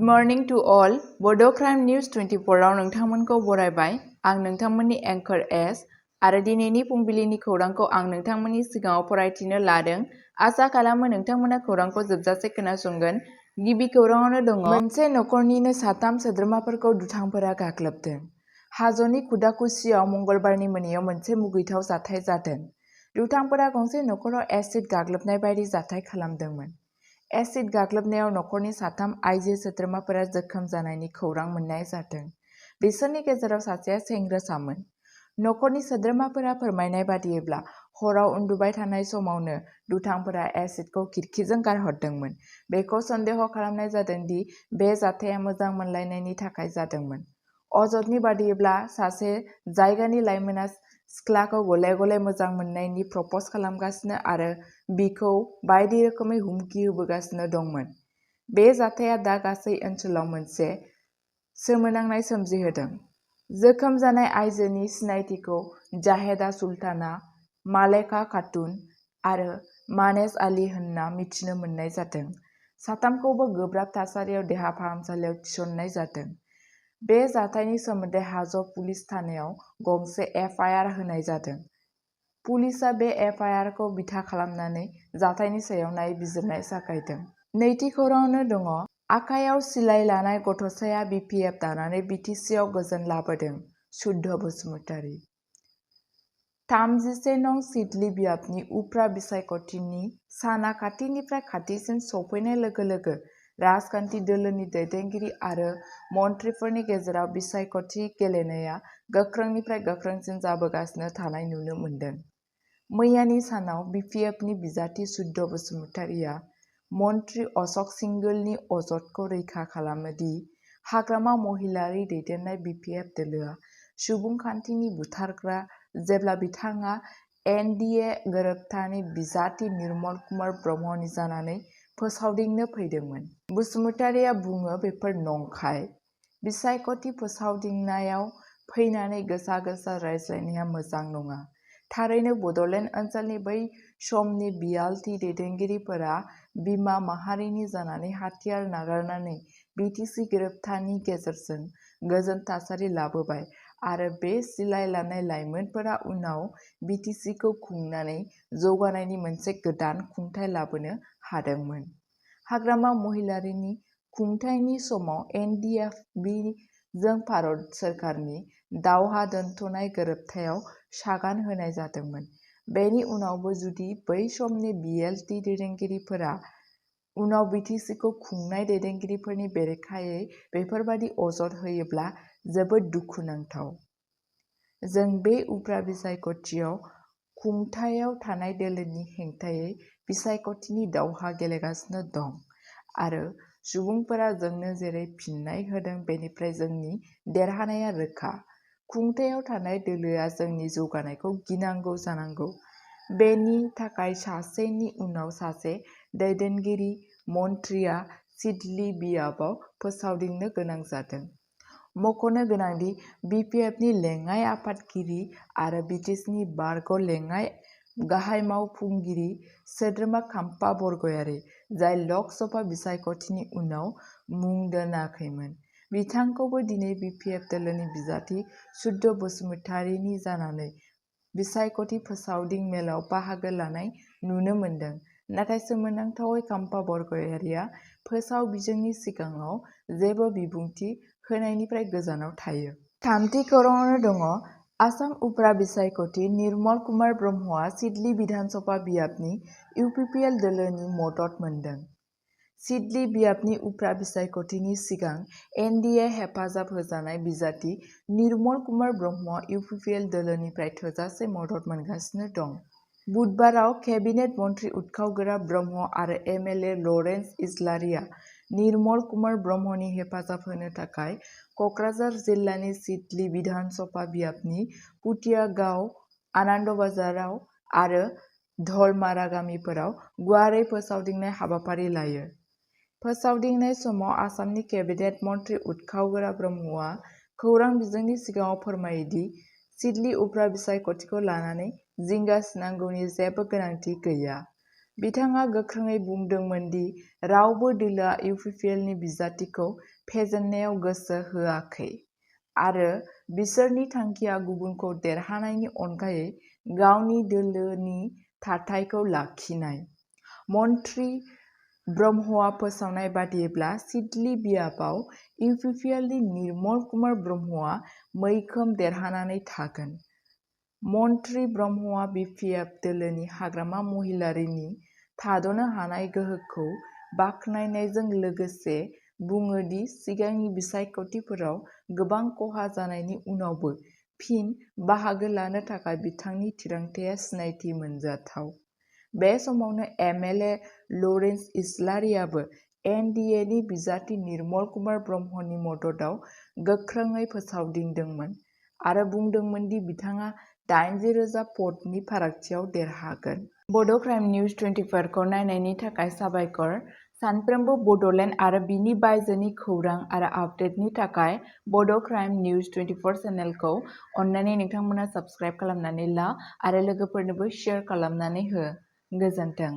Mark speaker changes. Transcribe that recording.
Speaker 1: morning to all. Bodo News 24 आव नोंथांमोनखौ बरायबाय। आं नोंथांमोननि एंकर एस आरो दिनैनि फुंबिलिनि खौरांखौ आं नोंथांमोननि सिगाङाव फरायथिनो लादों। आसा खालामो नोंथांमोना खौरांखौ जोबजासे खोनासंगोन। गिबि खौराङावनो दङ मोनसे नखरनिनो साथाम सोद्रोमाफोरखौ दुथांफोरा गाग्लोबदों। हाजोनि खुदाकुसियाव मंगलबारनि मोनायाव मोनसे मुगैथाव जाथाय जादों। दुथांफोरा गंसे नखराव एसिड गाग्लोबनाय बायदि जाथाय खालामदोंमोन। एसिड गाग्लोबनायाव नखरनि साथाम आइजो सोद्रोमाफोरा जोखोम जानायनि खौरां मोननाय जादों। बिसोरनि गेजेराव सासेया सेंग्रासामोन। नखरनि सोद्रोमाफोरा फोरमायनाय बादियैब्ला हराव उन्दुबाय थानाय समावनो दुथांफोरा एसिडखौ खिरखिजों गारहरदोंमोन। बेखौ सन्देह खालामनाय जादों दि बे जाथाया मोजां मोनलायनायनि थाखाय जादोंमोन। अजदनि बादियैब्ला सासे जायगानि लाइमोना सिख्लाखौ गले गले मोजां मोननायनि प्रप'ज खालामगासिनो आरो बिखौ बायदि रोखोमै हुमखि होबोगासिनो दंमोन। बे जाथाया दा गासै ओनसोलाव मोनसे सोमोनांनाय सोमजिहोदों। जोखोम जानाय आइजोनि सिनायथिखौ जाहेदा सुल्ताना, मालेका खातुन आरो मानेज आली होनना मिथिनो मोननाय जादों। साथामखौबो गोब्राब थासारियाव देहा फाहामसालियाव थिसननाय जादों। बे जाथायनि सोमोन्दै हाज' पुलिस थानायाव गंसे एफआइआर होनाय जादों। पुलिसआ बे एफआइआरखौ बिथा खालामनानै जाथायनि सायाव नायबिजिरनाय जागायदों। नैथि खौराङावनो दङ आखायाव सिलाइ लानाय गथ'साया बिपिएफ दानानै बिटिसिआव गोजोन लाबोदों। शुद्ध बसुमतारी। 31 नं सिडली बियाबनि उफ्रा बिसायख'थिनि साना खाथिनिफ्राय खाथिसिन सौफैनाय लोगो लोगो राजखान्थि दोलोनि दैदेनगिरि आरो मन्थ्रिफोरनि गेजेराव बिसायख'थि गेलेनाया गोख्रोंनिफ्राय गोख्रोंसिन जाबोगासिनो थानाय नुनो मोन्दों। मैयानि सानाव बिपिएफनि बिजाथि शुद्ध बसुमतारीया मन्थ्रि अशक सिंगोलनि अजदखौ रैखा खालामो दि हाग्रामा महिलारि दैदेननाय बिपिएफ दोलोआ सुबुंखान्थिनि बुथारग्रा जेब्ला बिथाङा एनडिए गोरोबथानि बिजाथि निर्मल कुमार ब्रह्मनि जानानै फोसावदिंनो फैदोंमोन। बसुमतारीया बुङो बेफोर नंखाय। बिसायख'थि फोसावदिंनायाव फैनानै गोसा गोसा रायज्लायनाया मोजां नङा। थारैनो बड'लेण्ड ओनसोलनि बै समनि बियालटि दैदेनगिरिफोरा बिमा माहारिनि जानानै हाथियार नागारनानै बिटिसि गोरोबथानि गेजेरजों गोजोन थासारि लाबोबाय आरो बे सिलाइ लानाय लाइमोनफोरा उनाव बिटिसिखौ खुंनानै जौगानायनि मोनसे गोदान खुंथाय लाबोनो हादोंमोन। हाग्रामा महिलारिनि खुंथायनि समाव एनडिएफबि जों भारत सोरखारनि दावहा दोनथ'नाय गोरोबथायाव सागान होनाय जादोंमोन। बेनि उनावबो जुदि बै समनि बिएलटि दैदेनगिरिफोरा उनाव बिटिसिखौ खुंनाय दैदेनगिरिफोरनि बेरेखायै बेफोरबादि अजद होयोब्ला जोबोद दुखुनांथाव। जों बे उफ्रा बिसायख'थियाव खुंथायाव थानाय दोलोनि हेंथायै बिसायख'थिनि दावहा गेलेगासिनो दं आरो सुबुंफोरा जोंनो जेरै फिननाय होदों बेनिफ्राय जोंनि देरहानाया रोखा। खुंथायाव थानाय दोलोआ जोंनि जौगानायखौ गिनांगौ जानांगौ। बेनि थाखाय सासेनि उनाव सासे दैदेनगिरि मन्थ्रिया सिडली बियाबाव फोसावदिंनो गोनां जादों। मख'नो गोनांदि बिपिएफनि लेङाइ आफादगिरि आरो बिटिसिनि बारग' लेङाइ गाहाय मावफुंगिरि सोद्रोमा खाम्फा बरगयारी, जाय लक सभा बिसायख'थिनि उनाव मुं दोनाखैमोन, बिथांखौबो दिनै बिपिएफ दोलोनि बिजाथि शुद्ध बसुमतारीनि जानानै बिसायख'थि फोसावदिं मेलाव बाहागो लानाय नुनो मोन्दों। नाथाय सोमोनांथावै खाम्फा बरगयारीया फोसाव बिजोंनि सिगाङाव जेबो बिबुंथि होनायनिफ्राय गोजानाव थायो। थामथि खौराङावनो दङ आसाम उफ्रा बिसायख'थि निर्मल कुमार ब्रह्मआ सिडली बिधानसभा बियाबनि इउपिपिएल दोलोनि मदद मोनदों। सिडली बियाबनि उफ्रा बिसायख'थिनि सिगां एनडिए हेफाजाब होजानाय बिजाथि निर्मल कुमार ब्रह्मआ इउपिपिएल दोलोनिफ्राय थोजासे मदद मोनगासिनो दं। बुधबाराव केबिनेट मन्थ्रि उथखावगोरा ब्रह्म आरो एमएलए लरेन्स इस्लारिया निर्मल कुमार ब्रह्मनि हेफाजाब होनो थाखाय क'क्राझार जिल्लानि सिडली बिधानसभा बियाबनि पुथियागाव, आनन्दबाजाराव आरो धलमारा गामिफोराव गुवारै फोसावदिंनाय हाबाफारि लायो। फोसावदिंनाय समाव आसामनि केबिनेट मन्थ्रि उथखावगोरा ब्रह्मआ खौरां बिजोंनि सिगाङाव फोरमायो दि सिडली उफ्रा बिसायख'थिखौ लानानै जिंगासिनांगौनि जेबो गोनांथि गैया। बिथाङा गोख्रोङै बुंदोंमोन दि रावबो दोलोआ इउपिपिएलनि बिजाथिखौ फेजेननायाव गोसो होआखै आरो बिसोरनि थांखिया गुबुनखौ देरहानायनि अनगायै गावनि दोलोनि थाथायखौ लाखिनाय। मन्त्रि ब्रह्मआ फोसावनाय बादियैब्ला सिडली बियाबाव इउपिपिएलनि निर्मल कुमार ब्रह्मआ मैखोम देरहानानै थागोन। मन्त्रि ब्रह्मआ बिपिएफ दोलोनि हाग्रामा महिलारिनि थाद'नो हानाय गोहोखौ बाख्नायनायजों लोगोसे बुङो दि सिगांनि बिसायख'थिफोराव गोबां खहा जानायनि उनावबो फिन बाहागो लानो थाखाय बिथांनि थिरांथाया सिनायथि मोनजाथाव। बे समावनो एमएलए लरेन्स इस्लारियाबो एनडिएनि बिजाथि निर्मल कुमार ब्रह्मनि मददाव गोख्रोङै फोसावदिंदोंमोन आरो बुंदोंमोन दि बिथाङा 80,000 भटनि फारागथियाव देरहागोन। बड' क्राइम निउज 24 खौ नायनायनि थाखाय साबायखर। सानफ्रोमबो बड'लेण्ड आरो बिनि बायजोनि खौरां आरो आपडेटनि थाखाय बड' क्राइम निउज 24 चेनेलखौ अननानै नोंथांमोना साबस्क्राइब खालामनानै ला आरो लोगोफोरनोबो शेयार खालामनानै हो। गोजोन्थों।